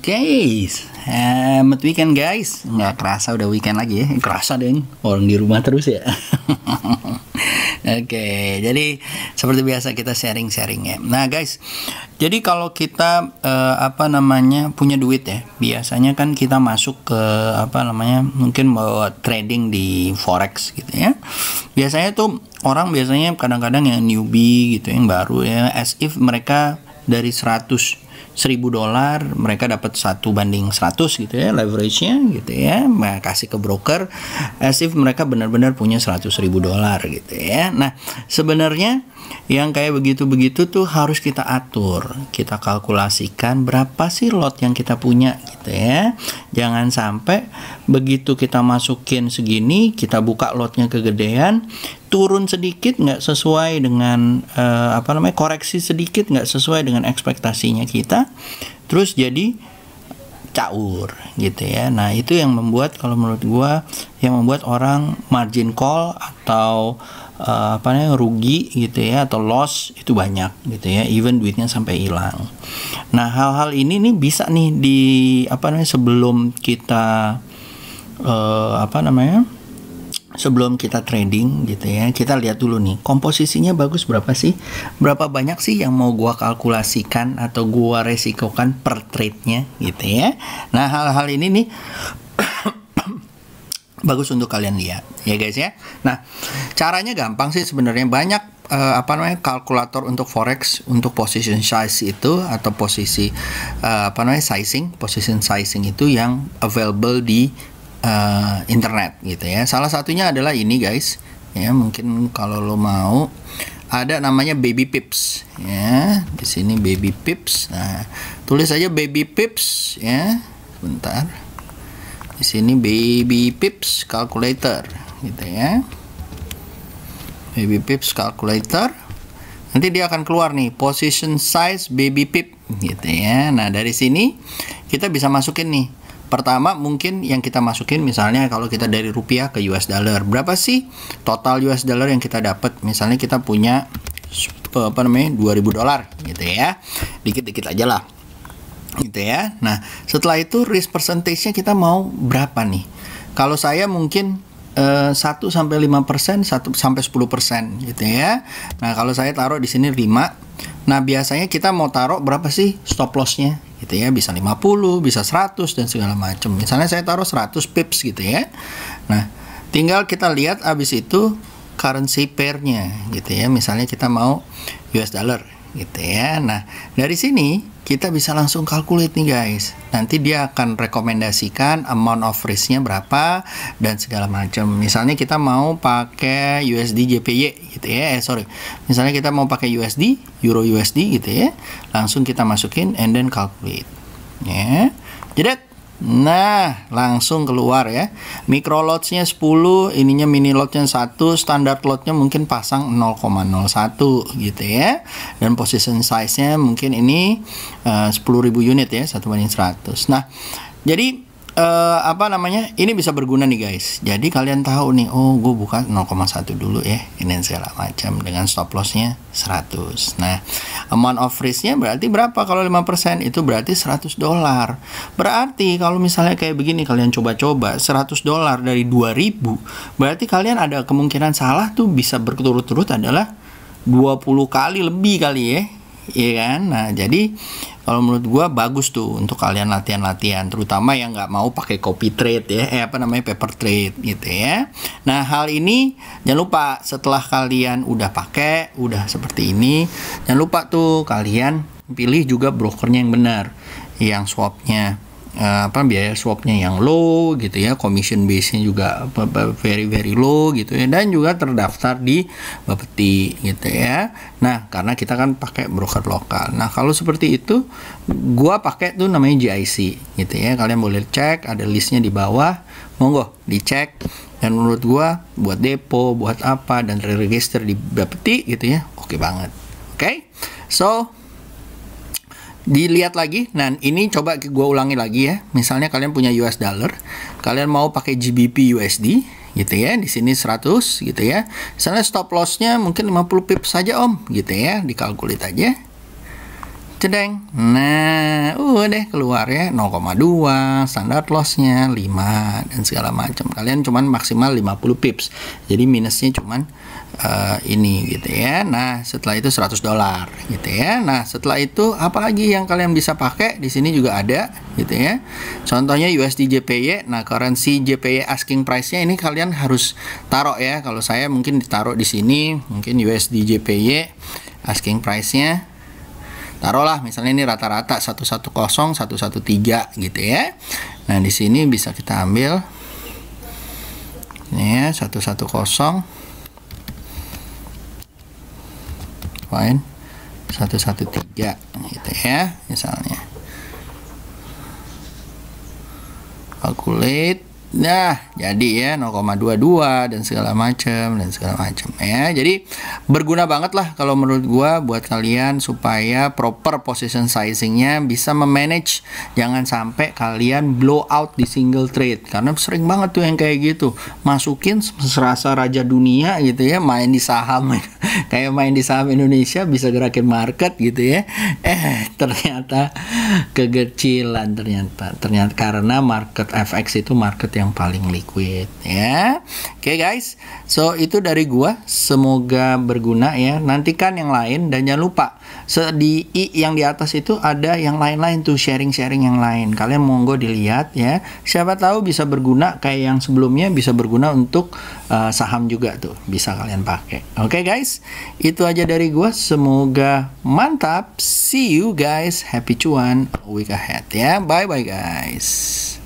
Guys, selamat weekend guys. Nggak kerasa udah weekend lagi ya. Kerasa deh, orang di rumah terus ya. Oke, jadi seperti biasa kita sharing-sharing ya. Nah guys, jadi kalau kita punya duit ya, biasanya kan kita masuk ke mungkin mau trading di forex gitu ya. Biasanya tuh orang kadang-kadang yang newbie gitu, yang baru ya, as if mereka dari $100.000 mereka dapat 1:100 gitu ya, leverage-nya gitu ya, kasih ke broker as if mereka benar-benar punya $100.000 gitu ya. Nah sebenarnya yang kayak begitu-begitu tuh harus kita atur, kita kalkulasikan berapa sih lot yang kita punya gitu ya. Jangan sampai begitu kita masukin segini, kita buka lotnya kegedean, turun sedikit nggak sesuai dengan koreksi sedikit nggak sesuai dengan ekspektasinya kita, terus jadi caur gitu ya. Nah itu yang membuat, kalau menurut gua, yang membuat orang margin call atau rugi gitu ya, atau loss itu banyak gitu ya, even duitnya sampai hilang. Nah hal-hal ini nih bisa nih di sebelum kita sebelum kita trading gitu ya, kita lihat dulu nih komposisinya bagus berapa sih, berapa banyak sih yang mau gua kalkulasikan atau gua resikokan per trade-nya gitu ya. Nah hal-hal ini nih bagus untuk kalian lihat ya guys ya. Nah caranya gampang sih sebenarnya, banyak kalkulator untuk forex untuk position size itu, atau posisi position sizing itu yang available di internet gitu ya. Salah satunya adalah ini guys ya, mungkin kalau lo mau, ada namanya Baby Pips ya, di sini Baby Pips. Nah tulis aja Baby Pips ya, sebentar, di sini Baby Pips Calculator gitu ya, Baby Pips Calculator. Nanti dia akan keluar nih position size Baby Pip gitu ya. Nah dari sini kita bisa masukin nih. Pertama mungkin yang kita masukin, misalnya kalau kita dari rupiah ke US dollar, berapa sih total US dollar yang kita dapat. Misalnya kita punya $2.000 gitu ya, dikit-dikit aja lah gitu ya. Nah setelah itu risk percentage-nya kita mau berapa nih. Kalau saya mungkin 1-5%, 1-10% gitu ya. Nah kalau saya taruh di sini 5. Nah biasanya kita mau taruh berapa sih stop loss-nya gitu ya, bisa 50, bisa 100 dan segala macam. Misalnya saya taruh 100 pips gitu ya. Nah tinggal kita lihat abis itu currency pair-nya gitu ya. Misalnya kita mau US dollar gitu ya. Nah dari sini kita bisa langsung calculate nih guys. Nanti dia akan rekomendasikan amount of risk-nya berapa dan segala macam. Misalnya kita mau pakai USD JPY gitu ya. Misalnya kita mau pakai USD, Euro USD gitu ya. Langsung kita masukin and then calculate. Ya. Jedet. Nah, langsung keluar ya. Micro lots-nya 10, ininya mini lot-nya 1, standard lot-nya mungkin pasang 0,01 gitu ya. Dan position size-nya mungkin ini 10.000 unit ya, 1:100. Nah, jadi ini bisa berguna nih guys. Jadi kalian tahu nih, oh gue buka 0,1 dulu ya, ini segala macam dengan stop loss-nya 100. Nah, amount of risk-nya berarti berapa? Kalau 5% itu berarti $100. Berarti kalau misalnya kayak begini, kalian coba-coba $100 dari 2.000, berarti kalian ada kemungkinan salah tuh bisa berturut-turut adalah 20 kali lebih kali ya. Iya kan? Nah jadi kalau menurut gua bagus tuh untuk kalian latihan-latihan, terutama yang nggak mau pakai copy trade ya, paper trade gitu ya. Nah hal ini jangan lupa, setelah kalian udah pakai, udah seperti ini, jangan lupa tuh kalian pilih juga brokernya yang benar, yang swapnya biaya swapnya yang low gitu ya, commission base-nya juga very low gitu ya, dan juga terdaftar di Bapeti gitu ya. Nah karena kita kan pakai broker lokal. Nah kalau seperti itu gua pakai tuh namanya GIC gitu ya, kalian boleh cek, ada listnya di bawah, monggo dicek. Dan menurut gua buat depo, buat apa, dan register di Bapeti gitu ya, oke banget. Oke, so dilihat lagi. Nah ini coba gue ulangi lagi ya. Misalnya kalian punya US dollar, kalian mau pakai GBP USD gitu ya, di sini 100 gitu ya. Misalnya stop lossnya mungkin 50 pips saja om gitu ya, dikalkulit aja. Cedeng. Nah, deh keluar ya 0,2, standar lossnya 5 dan segala macam. Kalian cuman maksimal 50 pips. Jadi minusnya cuman ini gitu ya. Nah, setelah itu $100 gitu ya. Nah, setelah itu apalagi yang kalian bisa pakai? Di sini juga ada gitu ya. Contohnya USD JPY. Nah, currency JPY asking price-nya ini kalian harus taruh ya. Kalau saya mungkin ditaruh di sini, mungkin USD JPY asking price-nya taruhlah misalnya ini rata-rata 110 113 gitu ya. Nah, di sini bisa kita ambil ini ya 110 poin 113 gitu ya misalnya. Calculate. Nah, jadi ya 0,22 dan segala macam ya. Jadi berguna banget lah kalau menurut gua buat kalian supaya proper position sizingnya bisa memanage, jangan sampai kalian blow out di single trade karena sering banget tuh yang kayak gitu, masukin serasa raja dunia gitu ya, main di saham kayak main di saham Indonesia bisa gerakin market gitu ya. Ternyata kegecilan ternyata karena market FX itu market yang paling liquid ya. Oke guys, so itu dari gua, semoga berguna ya. Nantikan yang lain dan jangan lupa di yang di atas itu ada yang lain-lain tuh, sharing-sharing yang lain. Kalian monggo dilihat ya. Siapa tahu bisa berguna kayak yang sebelumnya, bisa berguna untuk saham juga tuh, bisa kalian pakai. Oke guys, itu aja dari gua. Semoga mantap. See you guys. Happy cuan week ahead ya. Bye bye guys.